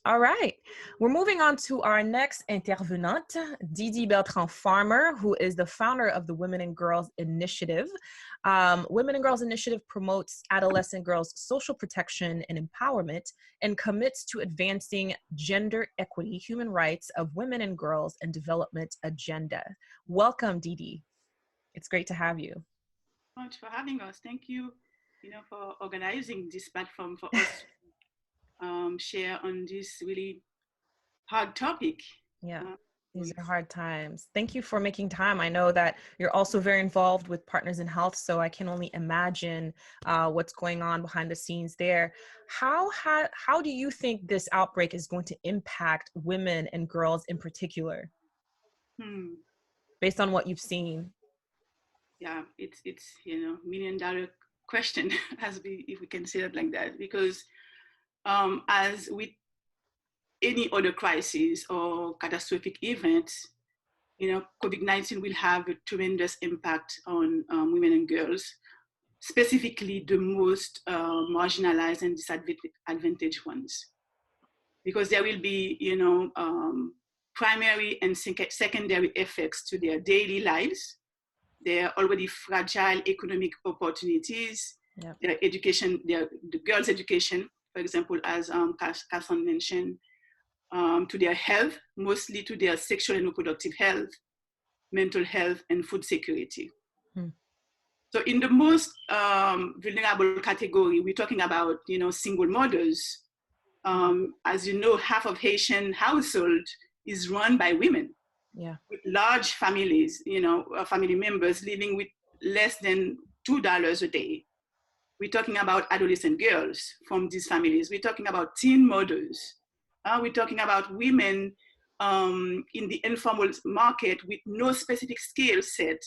All right. We're moving on to our next intervenante, Didi Bertrand Farmer, who is the founder of the Women and Girls Initiative. Women and Girls Initiative promotes adolescent girls' social protection and empowerment and commits to advancing gender equity, human rights of women and girls, and development agenda. Welcome, Didi. It's great to have you. Much for having us. Thank you, for organizing this platform for us to share on this really hard topic. Yeah. Uh, These are hard times. Thank you for making time. I know that you're also very involved with Partners in Health, so I can only imagine what's going on behind the scenes there. How do you think this outbreak is going to impact women and girls in particular, hmm, based on what you've seen? yeah, it's $1 million question, if we can say that like that, because as with any other crisis or catastrophic event, COVID-19 will have a tremendous impact on women and girls, specifically the most marginalized and disadvantaged ones, because there will be, primary and secondary effects to their daily lives, their already fragile economic opportunities, Yep. their education, the girls' education, for example, as Catherine mentioned, to their health, mostly to their sexual and reproductive health, mental health, and food security. So in the most vulnerable category, we're talking about, single mothers. As you know, half of Haitian household is run by women. Yeah. With large families, family members living with less than $2 a day. We're talking about adolescent girls from these families. We're talking about teen mothers. We're talking about women in the informal market with no specific skill set.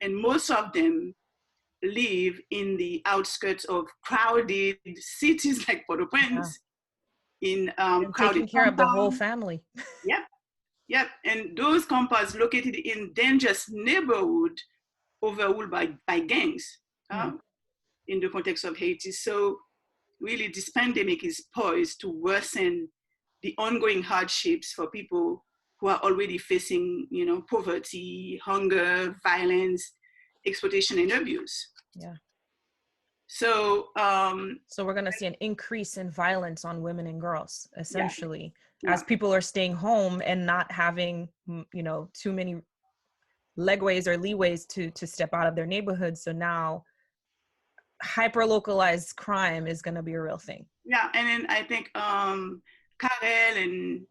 And most of them live in the outskirts of crowded cities like Port-au-Prince, in And crowded taking care of the whole compounds. family. Yep. And those compounds located in dangerous neighborhood overruled by gangs in the context of Haiti. So really this pandemic is poised to worsen the ongoing hardships for people who are already facing, poverty, hunger, violence, exploitation, and abuse. Yeah. So we're going to see an increase in violence on women and girls, essentially, yeah. as people are staying home and not having, too many legways or leeways to step out of their neighborhoods. So now hyper localized crime is going to be a real thing. Yeah, and then I think Karel and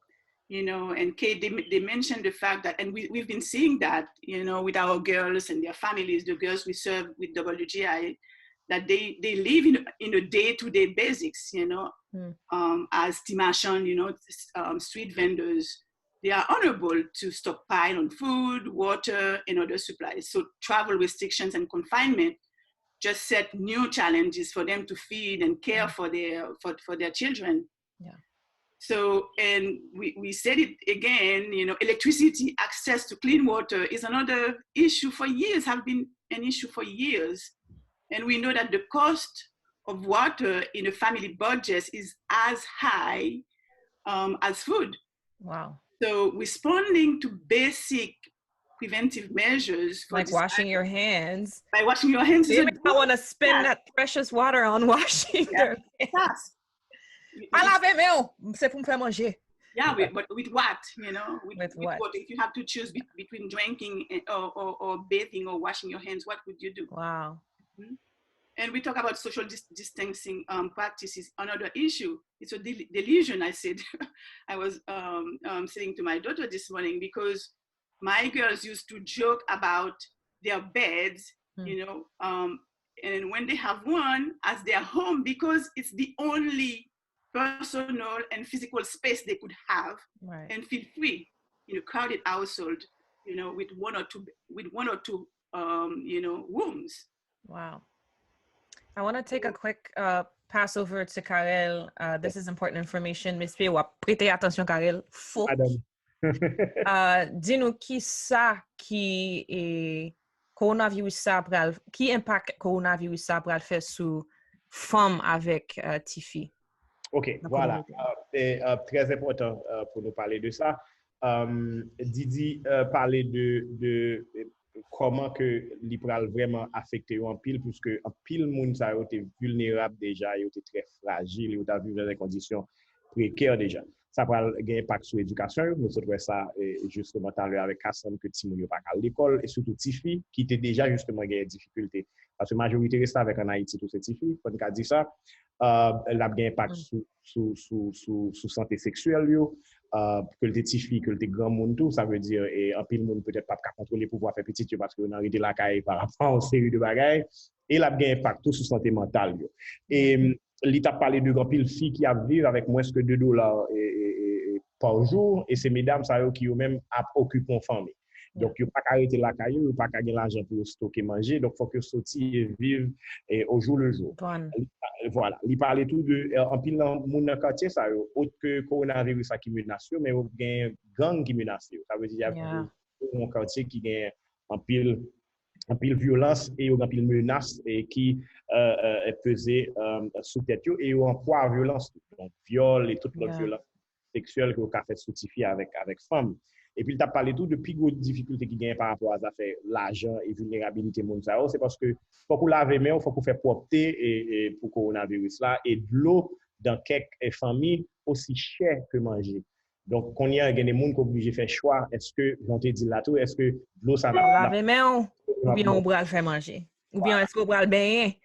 and Kate, they mentioned the fact that, and we've been seeing that, with our girls and their families, the girls we serve with WGI, that they live in a day-to-day basics, as Timashon, street vendors, they are unable to stockpile on food, water, and other supplies. So travel restrictions and confinement just set new challenges for them to feed and care for their children. Yeah. So, and we said it again, electricity, access to clean water is another issue for years, have been an issue for years. And we know that the cost of water in a family budget is as high as food. Wow. So responding to basic preventive measures, like washing your hands. By washing your hands. Maybe I want to spend that precious water on washing their hands. C'est pour me faire manger. Yeah, but with what, with what? If you have to choose between drinking or bathing or washing your hands, what would you do? Wow. Mm-hmm. And we talk about social distancing practices. Another issue, it's a delusion. I said, I was saying to my daughter this morning, because my girls used to joke about their beds, and when they have one as their home, because it's the only personal and physical space they could have, and feel free in a crowded household, with one or two rooms. Wow. I want to take a quick pass over to Karel. This is important information. M'espère ou prêtez attention, Karel. Faut. Dis-nous qui ça qui est coronavirus ça pral, qui impact coronavirus ça pral faire sur femme avec Tifi? OK, la voilà. communauté. C'est très important pour nous parler de ça. Didi parlait de comment que l'IPRAL vraiment affecté en pile, puisque en pile monde ça a été vulnérable déjà, il était très fragile, il a vu dans des conditions précaires déjà. Ça va avoir un impact sur l'éducation. Nous avons ça justement tout à l'heure avec Cassandre que Timoun n'est pas à l'école et surtout Tifi qui était déjà justement des difficultés. Parce que la majorité reste avec en Haïti, tous ces Tifi, quand on a dit ça, elle a un impact sur santé sexuelle, que le Tifi, que le grand monde, tout, ça veut dire, et en pile monde peut-être pas contrôler pour pouvoir faire petit parce qu'on a arrêté la caille par rapport à une série de bagages, et elle a un impact tout sur santé mentale. Et l'État parlé de grand pile filles qui vivent avec moins que $2 par jour, et c'est mesdames ça, qui eux-mêmes occupent une famille. Donc, il n'y a pas qu'à arrêter la caillou, il n'y a pas qu'à gagner l'argent pour stocker manger. Donc, il faut que sortir et vivre au jour le jour. Bon. Voilà. Il parlait tout de, en pile dans mon quartier, ça, autre que coronavirus qui menace, mais il y a un gang qui menace. Ça veut dire qu'il y a un quartier qui a en pile violence et en pile menace et qui pesait sous tête et en poids violence. Donc, viol et toute l'autre violence sexuelle que vous avez fait soutifier avec femmes. Et puis, il t'a parlé tout de plus grosses difficultés qui gagnent par rapport à l'argent et vulnérabilité mondiale. C'est parce que faut qu'on lave les mains, il faut qu'on fait propreté et pour le coronavirus là, et de l'eau dans quelques familles aussi cher que manger. Donc, quand il y a des gens qui sont obligés de faire choix, est-ce que, j'en te dit là tout, est-ce que l'eau, ça n'a pas. Lave les mains ou bien on va le faire manger. Ou bien est-ce qu'on va le baigner?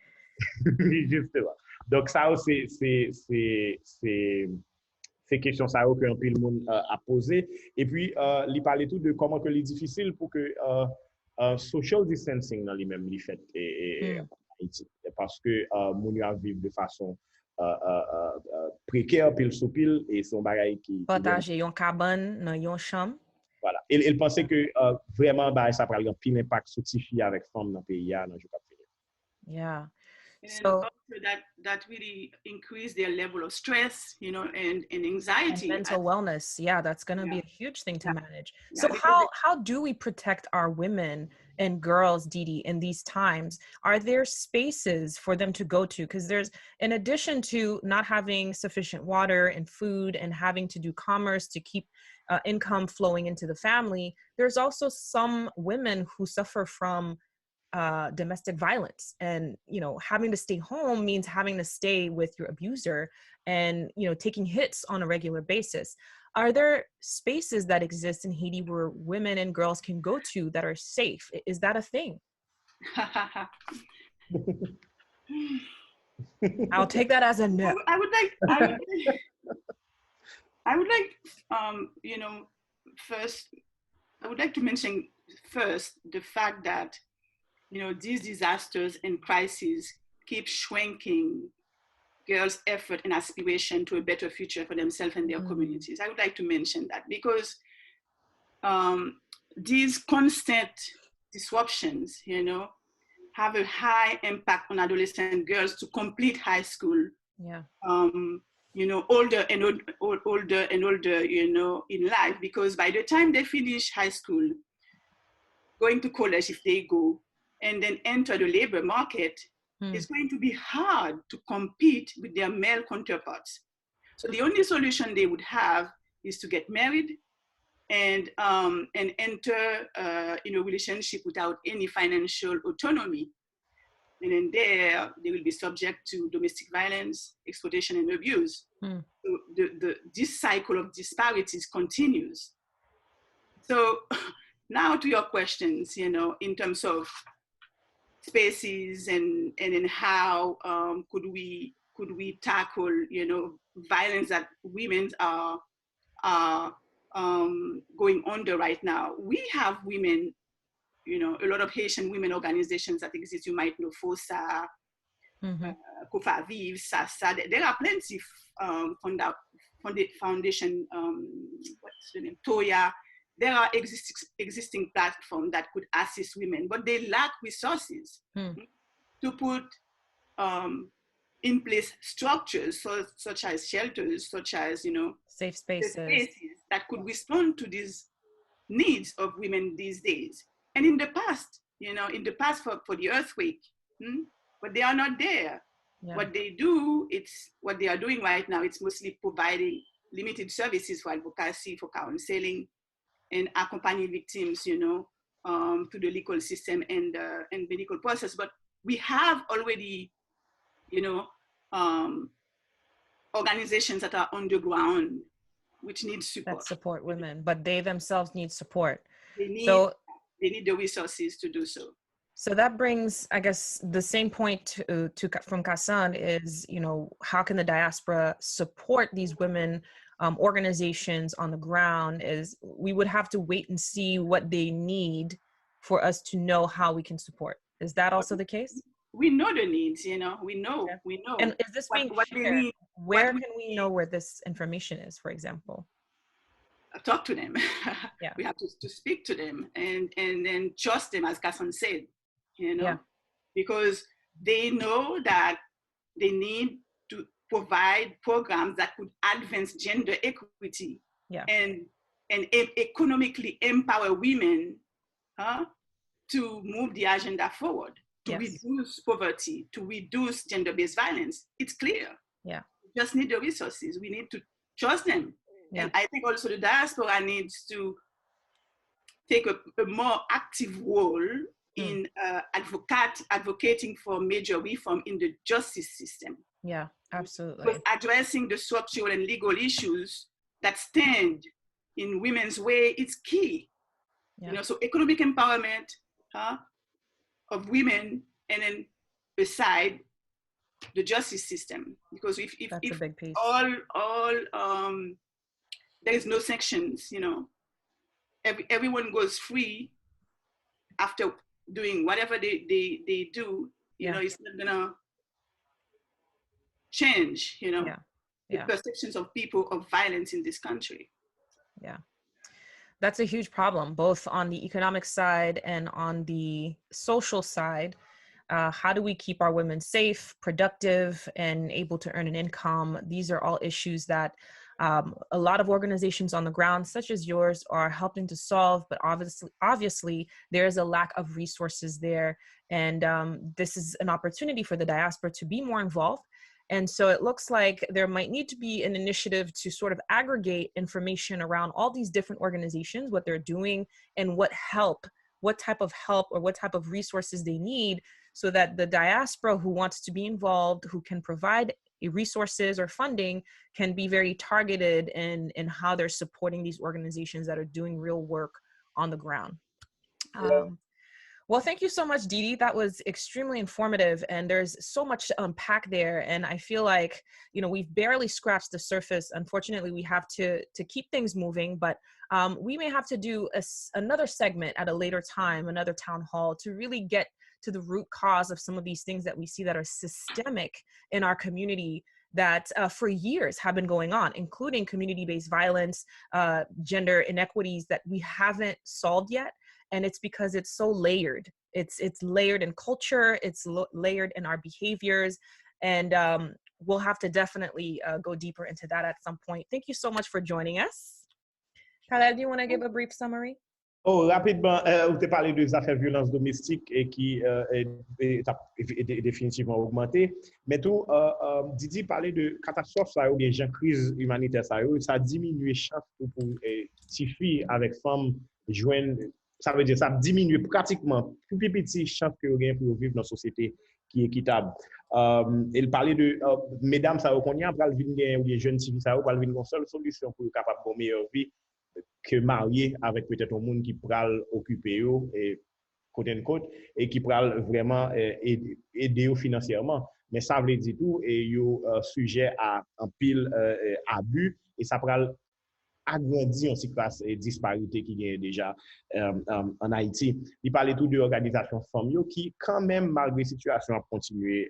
Justement. Donc, ça, c'est question ça que un peu le monde a posé. Et puis, il parlait tout de comment que c'est difficile pour que social distancing dans lui-même les fait Haïti. Parce que moun a vivre de façon précaire, pile sous pile, et son bagage qui partager une cabane dans une chambre. Voilà. Il pensait que vraiment, ça prend un pile impact sur les filles avec femmes dans le pays. Yeah. And so also that really increase their level of stress, and anxiety. And mental wellness. Yeah, that's going to be a huge thing to manage. So Yeah, how do we protect our women and girls, Didi, in these times? Are there spaces for them to go to? Because there's, in addition to not having sufficient water and food and having to do commerce to keep income flowing into the family, there's also some women who suffer from domestic violence, and having to stay home means having to stay with your abuser and taking hits on a regular basis. Are there spaces that exist in Haiti where women and girls can go to that are safe? Is that a thing? I'll take that as a no. I would like first I would like to mention first the fact that these disasters and crises keep shrinking girls' effort and aspiration to a better future for themselves and their communities. I would like to mention that because these constant disruptions, have a high impact on adolescent girls to complete high school. Yeah. Older and older, in life, because by the time they finish high school, going to college if they go, and then enter the labor market, it's going to be hard to compete with their male counterparts. So the only solution they would have is to get married and enter in a relationship without any financial autonomy. And then they will be subject to domestic violence, exploitation, and abuse. So this cycle of disparities continues. So now to your questions, in terms of spaces and in how could we tackle violence that women are going under right now. We have women, a lot of Haitian women organizations that exist. You might know FOSA, Kofa Vive, SASA. There are plenty foundation, what's the name, Toya. There are existing platforms that could assist women, but they lack resources to put in place structures such as shelters, such as safe spaces that could respond to these needs of women these days. And in the past, for the earthquake, but they are not there. What they do, it's what they are doing right now. It's mostly providing limited services for advocacy, for counseling, and accompanying victims, you know, to the legal system and medical process. But we have already, you know, organizations that are on the ground which need support. That support women, but they themselves need support. They need the resources to do so. So that brings, I guess, the same point from Kassan is, you know, how can the diaspora support these women organizations on the ground? Is we would have to wait and see what they need for us to know how we can support. Is that also the case? We know the needs, you know, we know. And is this being shared? Where can we know where this information is, for example? Talk to them. We have to speak to them and then trust them, as Kassan said, you know, because they know that they need to provide programs that could advance gender equity and economically empower women to move the agenda forward, to reduce poverty, to reduce gender-based violence. It's clear. We just need the resources. We need to trust them. And I think also the diaspora needs to take a more active role in advocating for major reform in the justice system. Yeah, absolutely. Because addressing the structural and legal issues that stand in women's way is key. You know, so economic empowerment of women, and then beside the justice system, because if a big piece. all there is no sanctions, you know, everyone goes free after doing whatever they do, you know, it's not gonna change, you know, the perceptions of people of violence in this country. That's a huge problem, both on the economic side and on the social side. How do we keep our women safe, productive, and able to earn an income? These are all issues that a lot of organizations on the ground, such as yours, are helping to solve, but obviously there is a lack of resources there. And this is an opportunity for the diaspora to be more involved. And so it looks like there might need to be an initiative to sort of aggregate information around all these different organizations, what they're doing, and what type of help or what type of resources they need, so that the diaspora who wants to be involved, who can provide resources or funding, can be very targeted in how they're supporting these organizations that are doing real work on the ground. Well, thank you so much, Didi. That was extremely informative, and there's so much to unpack there. And I feel like, you know, we've barely scratched the surface. Unfortunately, we have to keep things moving, but we may have to do another segment at a later time, another town hall, to really get to the root cause of some of these things that we see that are systemic in our community that for years have been going on, including community-based violence, gender inequities that we haven't solved yet. And it's because it's so layered. It's layered in culture, it's layered in our behaviors, and we'll have to definitely go deeper into that at some point. Thank you so much for joining us. Khaled, do you want to give a brief summary? Oh, rapidement, vous avez parlé des affaires de violence domestique et qui est définitivement augmenté. Mais tout, Didi parlait de catastrophe, ça, ou bien gens crise humanitaire, ça a diminué chance pour petites filles avec femmes joindre. Ça veut dire ça a diminué pratiquement plus petit chance que vous avez pour vivre dans une société qui est équitable. Il parlait de mesdames, ça qu'on y a, pour venir ou bien jeunes filles, ça pour venir une seule solution pour être capable de meilleure vie que marier avec peut-être un monde qui pourra occuper eux et côte à côte et qui pourra vraiment aider financièrement. Mais ça veut dire tout et yo sujet à un pile abus et ça pourra agrandir aussi classe et disparité qui est déjà en Haïti. Il parlait tout de l'organisation familiale qui quand même malgré la situation a continué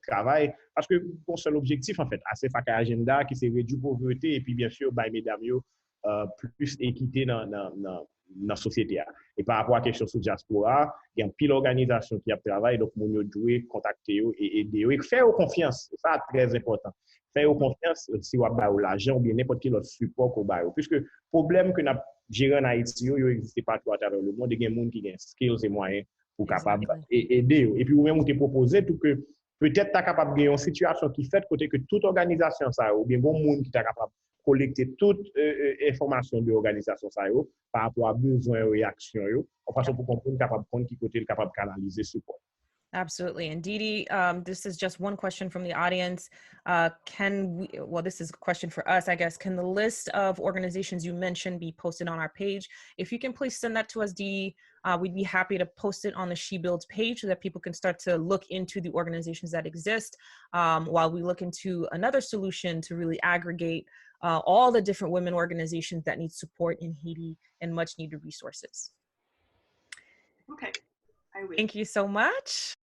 travail parce que bon seul objectif en fait assez fait agenda qui c'est réduire pauvreté et puis bien sûr bah mesdames plus équité dans la société. Et par rapport à la question sur diaspora, il y a une pile d'organisations qui a travaillé, donc nous devons contacter et aider et faire confiance. C'est ça très important. Faire confiance si vous avez l'argent ou bien n'importe quel autre support qu'on a. Puisque le problème que nous avons géré en Haïti, il n'existe pas à travers le monde. Il y a des gens qui ont skills et moyens pour capable aider. Et puis, vous-même, vous te proposez tout que peut-être ta capable de une situation qui fait côté que toute organisation ça ou bien bon monde qui est capable de collecter toute information de l'organisation ça par rapport à besoin et réaction en façon pour comprendre capable qui côté capable canaliser support. Absolutely. And Didi, this is just one question from the audience. Well, this is a question for us, I guess. Can the list of organizations you mentioned be posted on our page? If you can please send that to us, Didi, we'd be happy to post it on the She Builds page so that people can start to look into the organizations that exist while we look into another solution to really aggregate all the different women organizations that need support in Haiti and much needed resources. Okay, I will. Thank you so much.